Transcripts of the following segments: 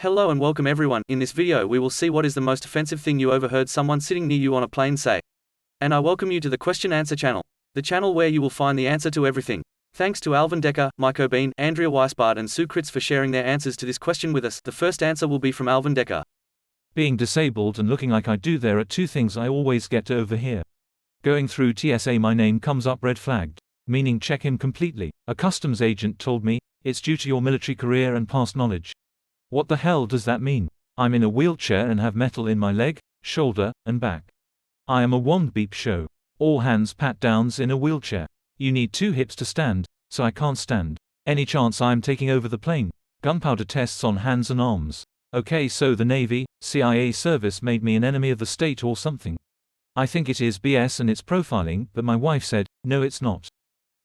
Hello and welcome everyone. In this video we will see what is the most offensive thing you overheard someone sitting near you on a plane say. And I welcome you to the Question Answer channel. The channel where you will find the answer to everything. Thanks to Alvin Decker, Mike O'Bean, Andrea Weisbart and Sue Kritz for sharing their answers to this question with us. The first answer will be from Alvin Decker. Being disabled and looking like I do, there are two things I always get to overhear. Going through TSA, my name comes up red flagged, meaning check him completely. A customs agent told me, it's due to your military career and past knowledge. What the hell does that mean? I'm in a wheelchair and have metal in my leg, shoulder, and back. I am a wand beep show. All hands pat downs in a wheelchair. You need two hips to stand, so I can't stand. Any chance I'm taking over the plane? Gunpowder tests on hands and arms. Okay, so the Navy, CIA service made me an enemy of the state or something. I think it is BS and it's profiling, but my wife said, no it's not.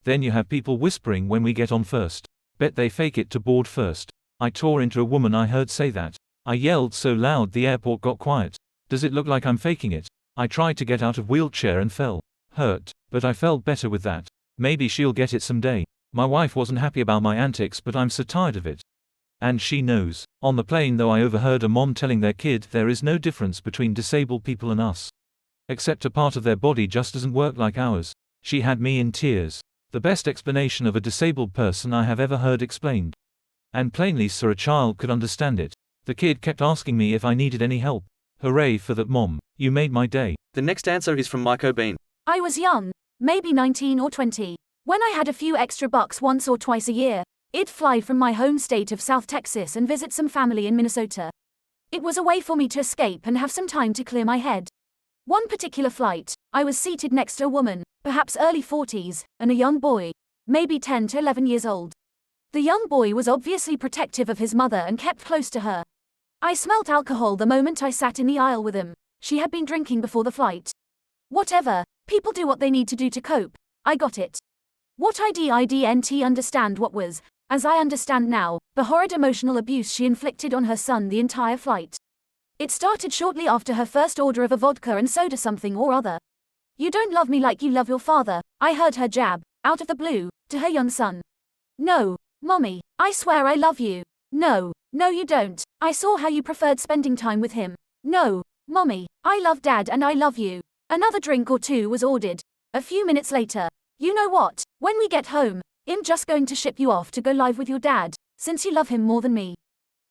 Then you have people whispering when we get on first. Bet they fake it to board first. I tore into a woman I heard say that. I yelled so loud the airport got quiet. Does it look like I'm faking it? I tried to get out of wheelchair and fell. Hurt, but I felt better with that. Maybe she'll get it someday. My wife wasn't happy about my antics, but I'm so tired of it. And she knows. On the plane though, I overheard a mom telling their kid there is no difference between disabled people and us. Except a part of their body just doesn't work like ours. She had me in tears. The best explanation of a disabled person I have ever heard explained. And plainly so a child could understand it. The kid kept asking me if I needed any help. Hooray for that, mom. You made my day. The next answer is from Mike O'Bean. I was young, maybe 19 or 20. When I had a few extra bucks once or twice a year, I'd fly from my home state of South Texas and visit some family in Minnesota. It was a way for me to escape and have some time to clear my head. One particular flight, I was seated next to a woman, perhaps early 40s, and a young boy, maybe 10 to 11 years old. The young boy was obviously protective of his mother and kept close to her. I smelt alcohol the moment I sat in the aisle with him. She had been drinking before the flight. Whatever, people do what they need to do to cope. I got it. What I didn't understand what was, as I understand now, the horrid emotional abuse she inflicted on her son the entire flight. It started shortly after her first order of a vodka and soda something or other. You don't love me like you love your father, I heard her jab, out of the blue, to her young son. No, Mommy, I swear I love you. No, you don't. I saw how you preferred spending time with him. No, Mommy, I love Dad and I love you. Another drink or two was ordered. A few minutes later, you know what, when we get home, I'm just going to ship you off to go live with your dad, since you love him more than me.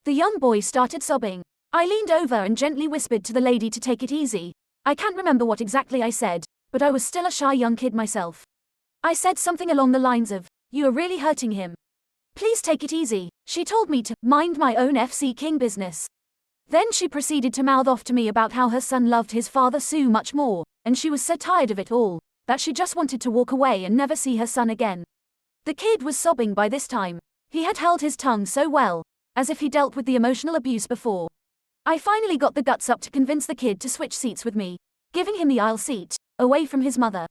The young boy started sobbing. I leaned over and gently whispered to the lady to take it easy. I can't remember what exactly I said, but I was still a shy young kid myself. I said something along the lines of, you are really hurting him. Please take it easy. She told me to mind my own FC King business. Then she proceeded to mouth off to me about how her son loved his father so much more, and she was so tired of it all, that she just wanted to walk away and never see her son again. The kid was sobbing by this time. He had held his tongue so well, as if he dealt with the emotional abuse before. I finally got the guts up to convince the kid to switch seats with me, giving him the aisle seat, away from his mother.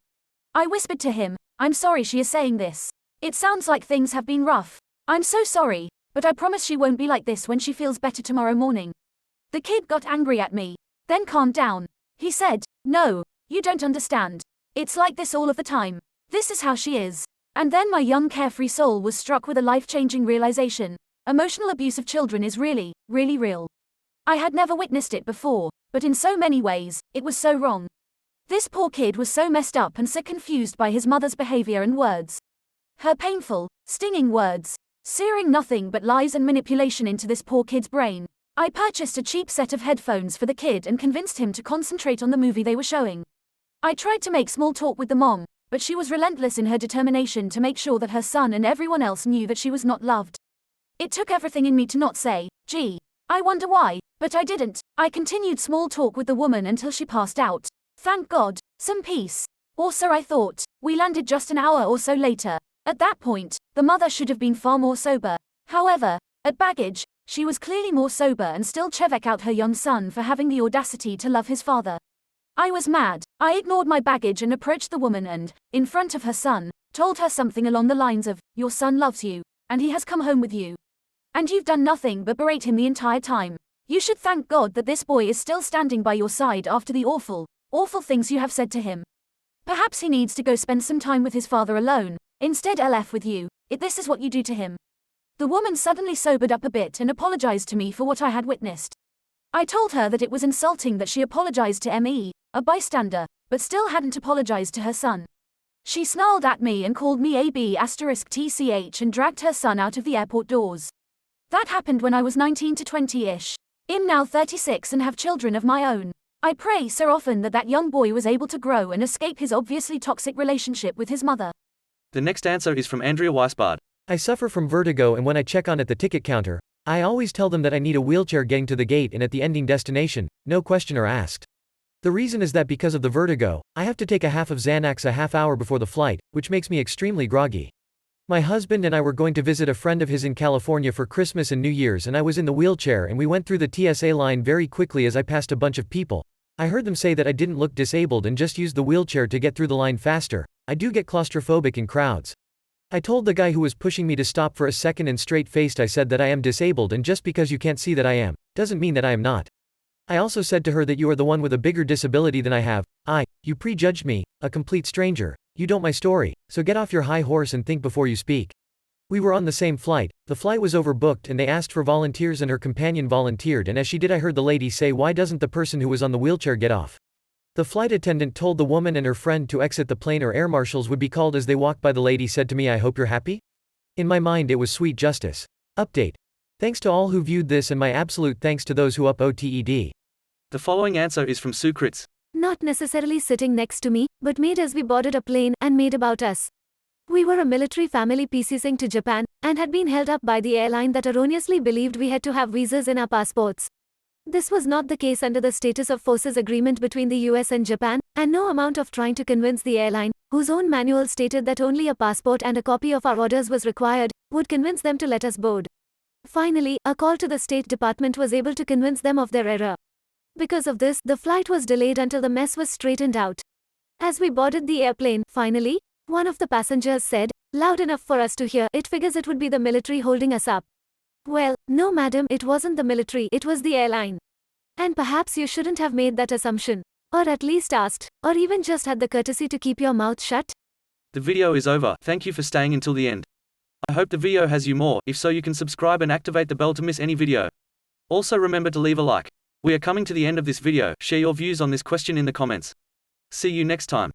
I whispered to him, I'm sorry she is saying this. It sounds like things have been rough. I'm so sorry, but I promise she won't be like this when she feels better tomorrow morning. The kid got angry at me, then calmed down. He said, no, you don't understand. It's like this all of the time. This is how she is. And then my young carefree soul was struck with a life-changing realization. Emotional abuse of children is really, really real. I had never witnessed it before, but in so many ways, it was so wrong. This poor kid was so messed up and so confused by his mother's behavior and words. Her painful, stinging words. Searing nothing but lies and manipulation into this poor kid's brain. I purchased a cheap set of headphones for the kid and convinced him to concentrate on the movie they were showing. I tried to make small talk with the mom, but she was relentless in her determination to make sure that her son and everyone else knew that she was not loved. It took everything in me to not say, gee, I wonder why, but I didn't. I continued small talk with the woman until she passed out. Thank God, some peace. Or so I thought. We landed just an hour or so later. At that point, the mother should have been far more sober. However, at baggage, she was clearly more sober and still check out her young son for having the audacity to love his father. I was mad. I ignored my baggage and approached the woman and, in front of her son, told her something along the lines of, your son loves you, and he has come home with you. And you've done nothing but berate him the entire time. You should thank God that this boy is still standing by your side after the awful things you have said to him. Perhaps he needs to go spend some time with his father alone. Instead LF with you, this is what you do to him. The woman suddenly sobered up a bit and apologized to me for what I had witnessed. I told her that it was insulting that she apologized to me, a bystander, but still hadn't apologized to her son. She snarled at me and called me AB*TCH and dragged her son out of the airport doors. That happened when I was 19 to 20-ish. I'm now 36 and have children of my own. I pray so often that young boy was able to grow and escape his obviously toxic relationship with his mother. The next answer is from Andrea Weisbard. I suffer from vertigo, and when I check on at the ticket counter, I always tell them that I need a wheelchair getting to the gate and at the ending destination, no question are asked. The reason is that because of the vertigo, I have to take a half of Xanax a half hour before the flight, which makes me extremely groggy. My husband and I were going to visit a friend of his in California for Christmas and New Year's, and I was in the wheelchair and we went through the TSA line very quickly. As I passed a bunch of people, I heard them say that I didn't look disabled and just used the wheelchair to get through the line faster. I do get claustrophobic in crowds. I told the guy who was pushing me to stop for a second, and straight-faced I said that I am disabled, and just because you can't see that I am, doesn't mean that I am not. I also said to her that you are the one with a bigger disability than I have. You prejudged me, a complete stranger. You don't my story, so get off your high horse and think before you speak. We were on the same flight, the flight was overbooked and they asked for volunteers and her companion volunteered, and as she did I heard the lady say, "Why doesn't the person who was on the wheelchair get off?" The flight attendant told the woman and her friend to exit the plane or air marshals would be called. As they walked by, the lady said to me, "I hope you're happy?" In my mind it was sweet justice. Update. Thanks to all who viewed this, and my absolute thanks to those who upvoted. The following answer is from Sue Kritz. Not necessarily sitting next to me, but made as we boarded a plane and made about us. We were a military family PCing to Japan, and had been held up by the airline that erroneously believed we had to have visas in our passports. This was not the case under the Status of Forces Agreement between the US and Japan, and no amount of trying to convince the airline, whose own manual stated that only a passport and a copy of our orders was required, would convince them to let us board. Finally, a call to the State Department was able to convince them of their error. Because of this, the flight was delayed until the mess was straightened out. As we boarded the airplane, finally, one of the passengers said, loud enough for us to hear, "It figures it would be the military holding us up." Well, no madam, it wasn't the military, it was the airline. And perhaps you shouldn't have made that assumption. Or at least asked, or even just had the courtesy to keep your mouth shut. The video is over. Thank you for staying until the end. I hope the video has you more. If so, you can subscribe and activate the bell to miss any video. Also remember to leave a like. We are coming to the end of this video. Share your views on this question in the comments. See you next time.